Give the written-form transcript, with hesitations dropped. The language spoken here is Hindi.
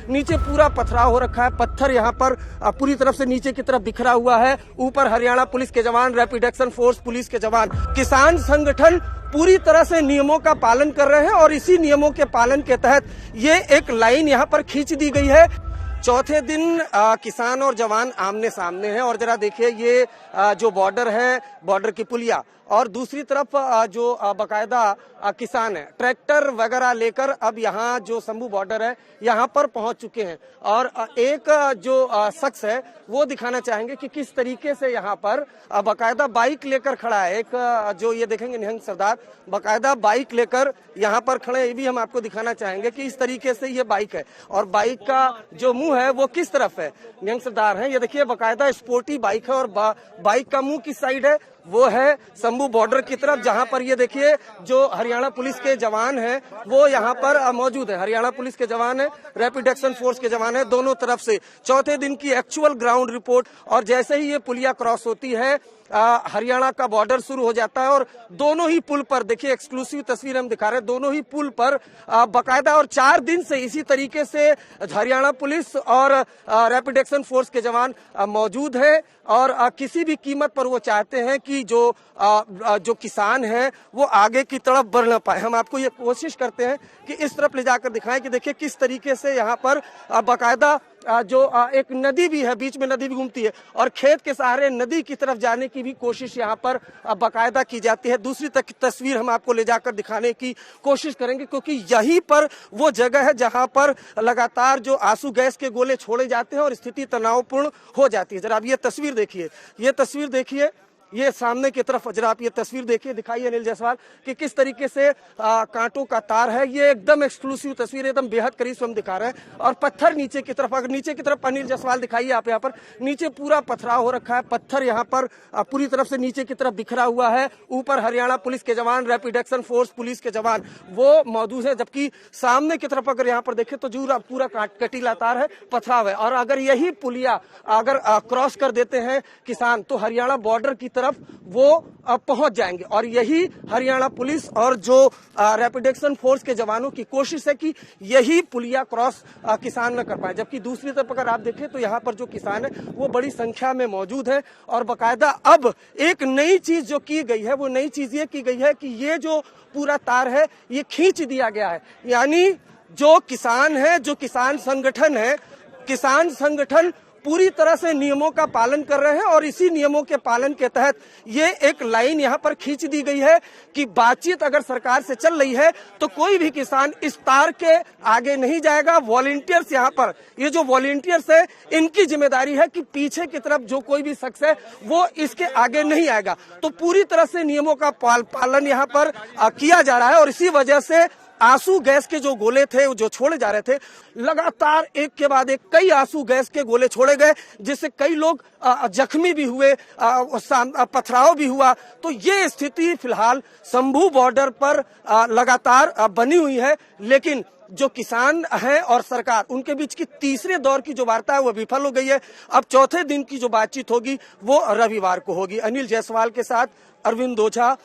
नीचे पूरा पथराव हो रखा है, पत्थर यहाँ पर पूरी तरफ से नीचे की तरफ बिखरा हुआ है। ऊपर हरियाणा पुलिस के जवान, रैपिड एक्शन फोर्स पुलिस के जवान, किसान संगठन पूरी तरह से नियमों का पालन कर रहे हैं और इसी नियमों के पालन के तहत ये एक लाइन यहाँ पर खींच दी गई है। चौथे दिन किसान और जवान आमने सामने हैं और जरा देखिए ये जो बॉर्डर है, बॉर्डर की पुलिया, और दूसरी तरफ जो बकायदा किसान है ट्रैक्टर वगैरह लेकर अब यहाँ जो शंभू बॉर्डर है यहाँ पर पहुंच चुके हैं। और एक जो शख्स है वो दिखाना चाहेंगे कि किस तरीके से यहाँ पर बकायदा बाइक लेकर खड़ा है। एक जो ये देखेंगे निहंग सरदार बकायदा बाइक लेकर यहाँ पर खड़े, ये भी हम आपको दिखाना चाहेंगे कि इस तरीके से ये बाइक है और बाइक का जो मुंह है वो किस तरफ है। निहंग सरदार है, ये देखिए बकायदा स्पोर्टी बाइक है और बाइक का मुंह किस साइड है, वो है शंभू बॉर्डर की तरफ, जहां पर ये देखिए जो हरियाणा पुलिस के जवान हैं वो यहाँ पर मौजूद है। हरियाणा पुलिस के जवान है, रैपिड एक्शन फोर्स के जवान है, दोनों तरफ से चौथे दिन की एक्चुअल ग्राउंड रिपोर्ट। और जैसे ही ये पुलिया क्रॉस होती है हरियाणा का बॉर्डर शुरू हो जाता है और दोनों ही पुल पर देखिए एक्सक्लूसिव तस्वीर हम दिखा रहे हैं, दोनों ही पुल पर बकायदा और 4 दिन से इसी तरीके से हरियाणा पुलिस और रैपिड एक्शन फोर्स के जवान मौजूद है और किसी भी कीमत पर वो चाहते हैं कि जो किसान है वो आगे की तरफ बढ़ न पाए। हम आपको ये कोशिश करते हैं कि इस तरफ ले जाकर दिखाएं कि देखिए किस तरीके से यहाँ पर बकायदा जो एक नदी भी है, बीच में नदी भी घूमती है और खेत के सहारे नदी की तरफ जाने की भी कोशिश यहाँ पर बकायदा की जाती है। दूसरी तस्वीर हम आपको ले जाकर दिखाने की कोशिश करेंगे क्योंकि यहीं पर वो जगह है जहाँ पर लगातार जो आंसू गैस के गोले छोड़े जाते हैं और स्थिति तनावपूर्ण हो जाती है। जरा आप ये तस्वीर देखिए, ये तस्वीर देखिए, ये सामने की तरफ जरा आप ये तस्वीर देखिए, दिखाइए अनिल जायसवाल कि किस तरीके से कांटों का तार है। ये एकदम एक्सक्लूसिव तस्वीर, एकदम बेहद करीब से हम दिखा रहे हैं और पत्थर नीचे की तरफ, अगर नीचे की तरफ अनिल जायसवाल दिखाइए आप, यहाँ पर नीचे पूरा पथराव हो रखा है, पत्थर यहाँ पर पूरी तरफ से नीचे की तरफ बिखरा हुआ है। ऊपर हरियाणा पुलिस के जवान, रैपिड एक्शन फोर्स पुलिस के जवान वो मौजूद है, जबकि सामने की तरफ अगर यहाँ पर देखें तो पूरा कटीला तार है, पथराव है। और अगर यही पुलिया अगर क्रॉस कर देते हैं किसान तो हरियाणा बॉर्डर की तरफ वो पहुंच जाएंगे और यही हरियाणा पुलिस और जो रैपिड एक्शन फोर्स के जवानों की कोशिश है कि यही पुलिया क्रॉस किसान न कर पाए। जबकि दूसरी तरफ अगर आप देखें तो यहाँ पर जो किसान है वो बड़ी संख्या में मौजूद है और बकायदा अब एक नई चीज जो की गई है वो नई चीज ये की गई है कि ये जो पूरा तार है ये खींच दिया गया है। यानी जो किसान है, जो किसान संगठन है, किसान संगठन पूरी तरह से नियमों का पालन कर रहे हैं और इसी नियमों के पालन के तहत ये एक लाइन यहाँ पर खींच दी गई है कि बातचीत अगर सरकार से चल रही है तो कोई भी किसान इस तार के आगे नहीं जाएगा। वॉलंटियर्स यहाँ पर, ये जो वॉलंटियर्स है इनकी जिम्मेदारी है कि पीछे की तरफ जो कोई भी शख्स है वो इसके आगे नहीं आएगा। तो पूरी तरह से नियमों का पालन यहाँ पर किया जा रहा है और इसी वजह से आंसू गैस के जो गोले थे जो छोड़े जा रहे थे, लगातार एक के बाद एक कई आंसू गैस के गोले छोड़े गए जिससे कई लोग जख्मी भी हुए, पथराव भी हुआ। तो ये स्थिति फिलहाल शंभू बॉर्डर पर लगातार बनी हुई है, लेकिन जो किसान है और सरकार उनके बीच की तीसरे दौर की जो वार्ता है वो विफल हो गई है। अब चौथे दिन की जो बातचीत होगी वो रविवार को होगी। अनिल जायसवाल के साथ अरविंद ओझा,